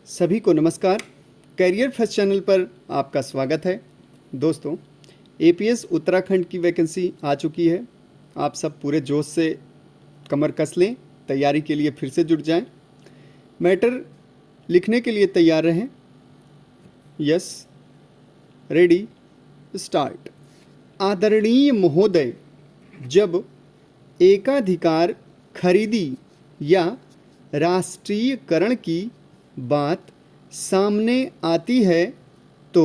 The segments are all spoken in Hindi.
सभी को नमस्कार। करियर फर्स्ट चैनल पर आपका स्वागत है। दोस्तों, एपीएस उत्तराखंड की वैकेंसी आ चुकी है। आप सब पूरे जोश से कमर कस लें, तैयारी के लिए फिर से जुट जाएं। मैटर लिखने के लिए तैयार रहें। Yes, ready, start. आदरणीय महोदय, जब एकाधिकार खरीदी या राष्ट्रीयकरण की बात सामने आती है तो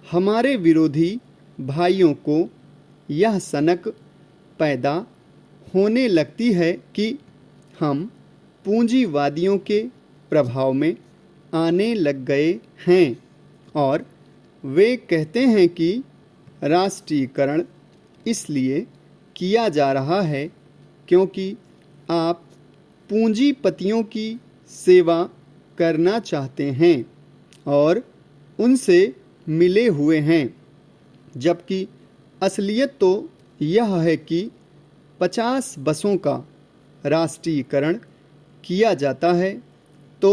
हमारे विरोधी भाइयों को यह सनक पैदा होने लगती है कि हम पूंजीवादियों के प्रभाव में आने लग गए हैं और वे कहते हैं कि राष्ट्रीयकरण इसलिए किया जा रहा है क्योंकि आप पूंजीपतियों की सेवा करना चाहते हैं और उनसे मिले हुए हैं, जबकि असलियत तो यह है कि 50 बसों का राष्ट्रीयकरण किया जाता है तो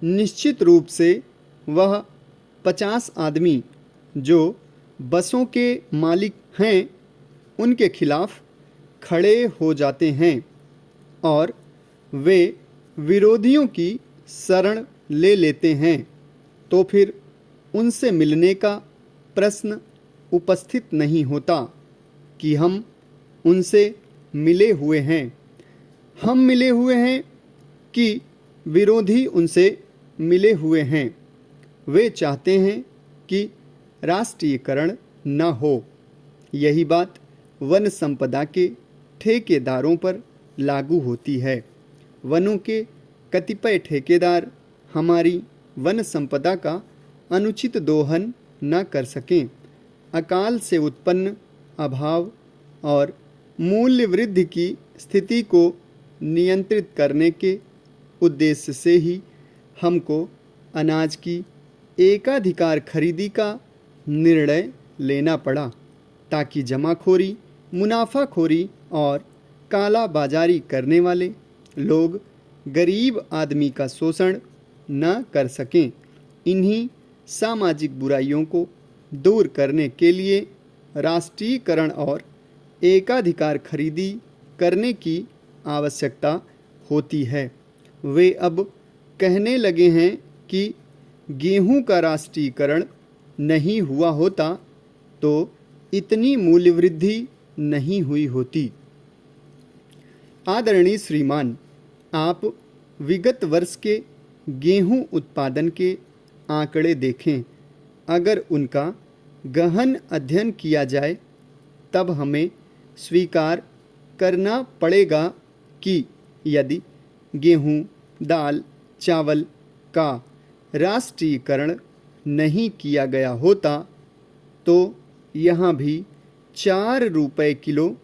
निश्चित रूप से वह 50 आदमी जो बसों के मालिक हैं उनके खिलाफ खड़े हो जाते हैं और वे विरोधियों की शरण ले लेते हैं, तो फिर उनसे मिलने का प्रश्न उपस्थित नहीं होता कि हम उनसे मिले हुए हैं। हम मिले हुए हैं कि विरोधी उनसे मिले हुए हैं। वे चाहते हैं कि राष्ट्रीयकरण न हो। यही बात वन संपदा के ठेकेदारों पर लागू होती है। वनों के कतिपय ठेकेदार हमारी वन संपदा का अनुचित दोहन न कर सकें। अकाल से उत्पन्न अभाव और मूल्य वृद्धि की स्थिति को नियंत्रित करने के उद्देश्य से ही हमको अनाज की एकाधिकार खरीदी का निर्णय लेना पड़ा, ताकि जमाखोरी, मुनाफाखोरी और काला बाजारी करने वाले लोग गरीब आदमी का शोषण न कर सकें। इन्हीं सामाजिक बुराइयों को दूर करने के लिए राष्ट्रीयकरण और एकाधिकार खरीदी करने की आवश्यकता होती है। वे अब कहने लगे हैं कि गेहूं का राष्ट्रीयकरण नहीं हुआ होता तो इतनी मूल्य वृद्धि नहीं हुई होती। आदरणीय श्रीमान, आप विगत वर्ष के गेहूं उत्पादन के आंकड़े देखें। अगर उनका गहन अध्ययन किया जाए तब हमें स्वीकार करना पड़ेगा कि यदि गेहूं, दाल, चावल का राष्ट्रीयकरण नहीं किया गया होता तो यहाँ भी 4 रुपये किलो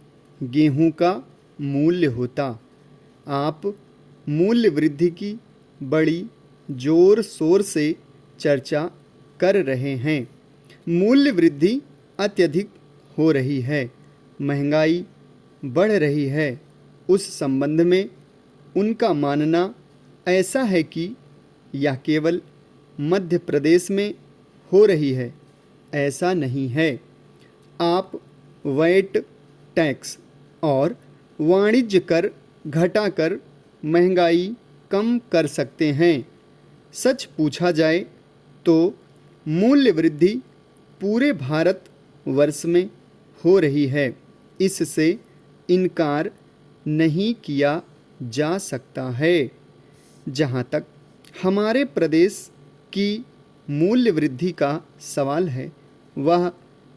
गेहूं का मूल्य होता। आप मूल्य वृद्धि की बड़ी जोर शोर से चर्चा कर रहे हैं। मूल्य वृद्धि अत्यधिक हो रही है, महंगाई बढ़ रही है। उस संबंध में उनका मानना ऐसा है कि यह केवल मध्य प्रदेश में हो रही है। ऐसा नहीं है। आप वैट टैक्स और वाणिज्य कर घटाकर महंगाई कम कर सकते हैं। सच पूछा जाए तो मूल्य वृद्धि पूरे भारत वर्ष में हो रही है। इससे इनकार नहीं किया जा सकता है। जहाँ तक हमारे प्रदेश की मूल्य वृद्धि का सवाल है, वह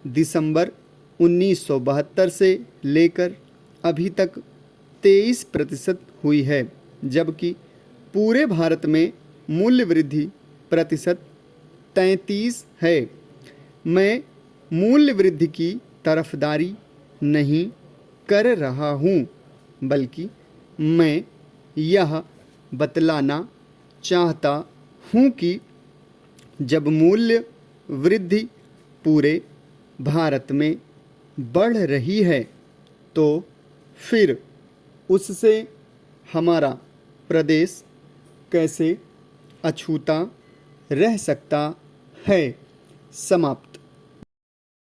दिसंबर 1972 से लेकर अभी तक 23% हुई है, जबकि पूरे भारत में मूल्य वृद्धि प्रतिशत 33 है। मैं मूल्य वृद्धि की तरफदारी नहीं कर रहा हूँ, बल्कि मैं यह बतलाना चाहता हूँ कि जब मूल्य वृद्धि पूरे भारत में बढ़ रही है तो फिर उससे हमारा प्रदेश कैसे अछूता रह सकता है। समाप्त।